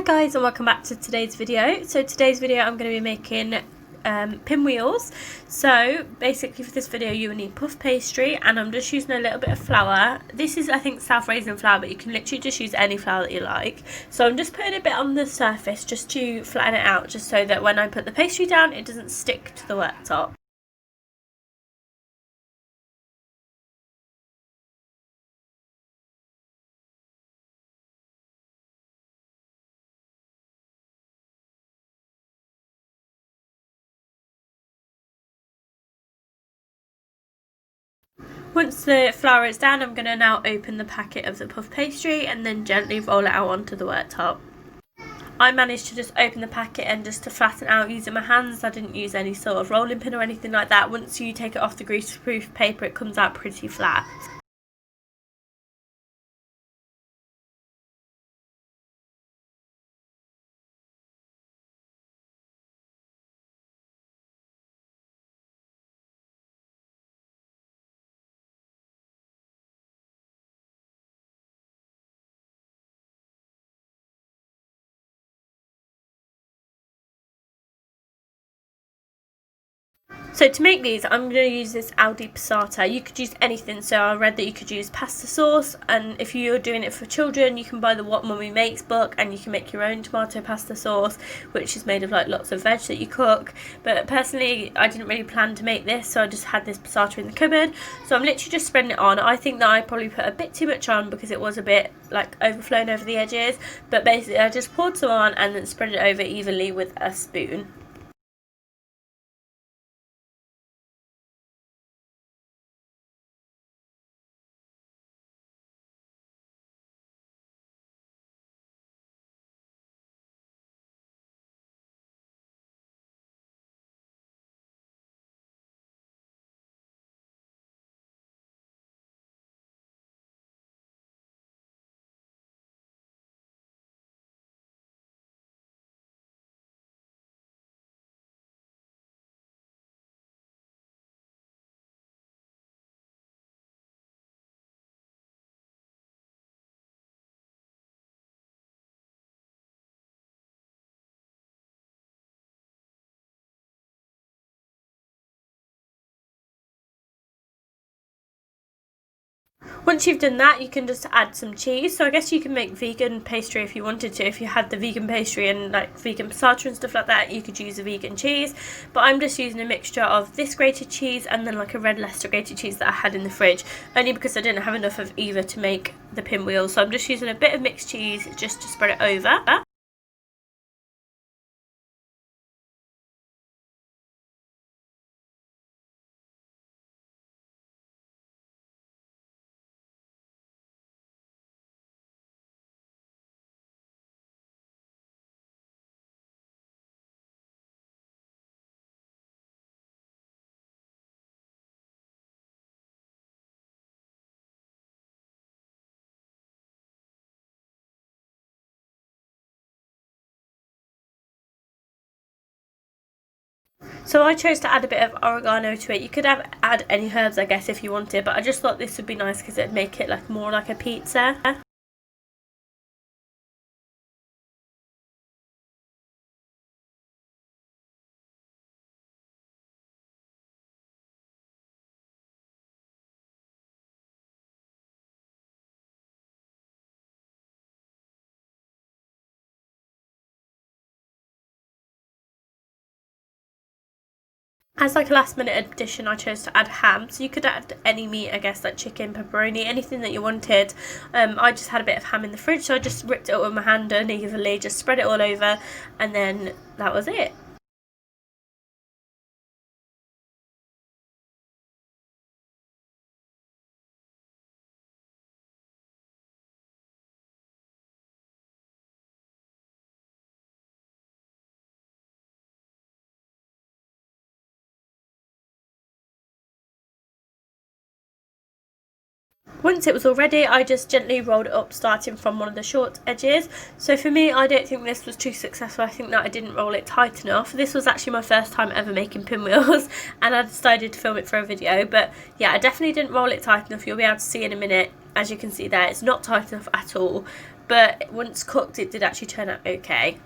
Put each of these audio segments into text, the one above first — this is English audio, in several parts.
guys, and welcome back to today's video. So today's video I'm going to be making pinwheels. So basically for this video you will need puff pastry, and I'm just using a little bit of flour. This is, I think, self-raising flour, but you can literally just use any flour that you like. So I'm just putting a bit on the surface just to flatten it out, just so that when I put the pastry down it doesn't stick to the worktop. Once the flour is down, I'm going to now open the packet of the puff pastry and then gently roll it out onto the worktop. I managed to just open the packet and just to flatten out using my hands. I didn't use any sort of rolling pin or anything like that. Once you take it off the greaseproof paper, it comes out pretty flat. So to make these, I'm going to use this Aldi passata. You could use anything, so I read that you could use pasta sauce, and if you're doing it for children you can buy the What Mummy Makes book and you can make your own tomato pasta sauce, which is made of like lots of veg that you cook. But personally I didn't really plan to make this, so I just had this passata in the cupboard, so I'm literally just spreading it on. I think that I probably put a bit too much on because it was a bit like overflowing over the edges, but basically I just poured some on and then spread it over evenly with a spoon. Once you've done that, you can just add some cheese. So I guess you can make vegan pastry if you wanted to. If you had the vegan pastry and like vegan passata and stuff like that, you could use a vegan cheese. But I'm just using a mixture of this grated cheese and then like a red Leicester grated cheese that I had in the fridge, only because I didn't have enough of either to make the pinwheel. So I'm just using a bit of mixed cheese just to spread it over. So I chose to add a bit of oregano to it. You could add any herbs, I guess, if you wanted, but I just thought this would be nice because it'd make it like more like a pizza. As like a last minute addition, I chose to add ham. So you could add any meat, I guess, like chicken, pepperoni, anything that you wanted. I just had a bit of ham in the fridge, so I just ripped it up with my hand unevenly, just spread it all over, and then that was it. Once it was all ready, I just gently rolled it up, starting from one of the short edges. So for me, I don't think this was too successful. I think that I didn't roll it tight enough. This was actually my first time ever making pinwheels, and I decided to film it for a video. But yeah, I definitely didn't roll it tight enough. You'll be able to see in a minute. As you can see there, it's not tight enough at all. but once cooked it did actually turn out okay.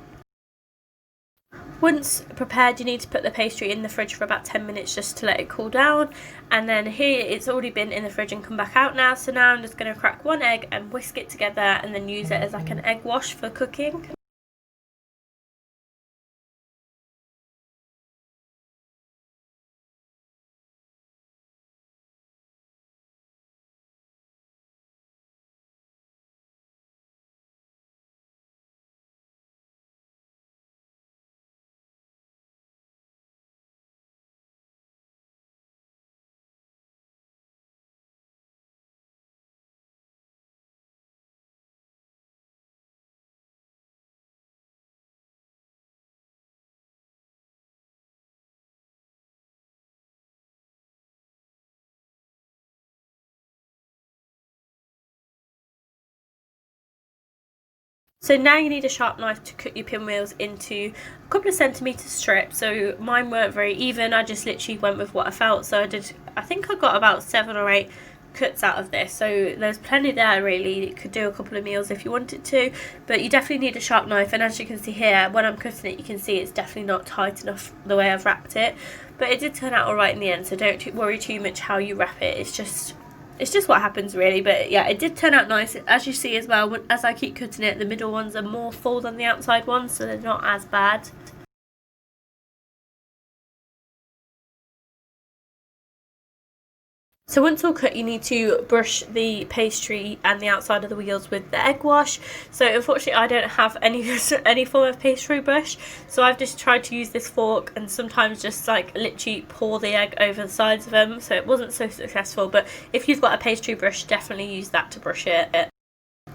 Once prepared, you need to put the pastry in the fridge for about 10 minutes just to let it cool down. And then here it's already been in the fridge and come back out now. So now I'm just going to crack one egg and whisk it together and then use it as like an egg wash for cooking. So now you need a sharp knife to cut your pinwheels into a couple of centimetre strips. So mine weren't very even, I just literally went with what I felt. So I think I got about 7 or 8 cuts out of this, so there's plenty there really. You could do a couple of meals if you wanted to, but you definitely need a sharp knife. And as you can see here, when I'm cutting it, you can see it's definitely not tight enough the way I've wrapped it, but it did turn out alright in the end, so don't worry too much how you wrap it. It's just what happens really. But yeah, it did turn out nice. As you see as well, as I keep cutting it, the middle ones are more full than the outside ones, so they're not as bad. So once all cut, you need to brush the pastry and the outside of the wheels with the egg wash. So unfortunately I don't have any form of pastry brush, so I've just tried to use this fork and sometimes just like literally pour the egg over the sides of them, so it wasn't so successful. But if you've got a pastry brush, definitely use that to brush it.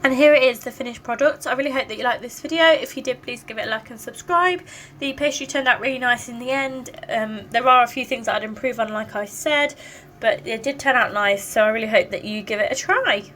And here it is, the finished product. I really hope that you liked this video. If you did, please give it a like and subscribe. The pastry turned out really nice in the end. There are a few things that I'd improve on, like I said, but it did turn out nice, so I really hope that you give it a try.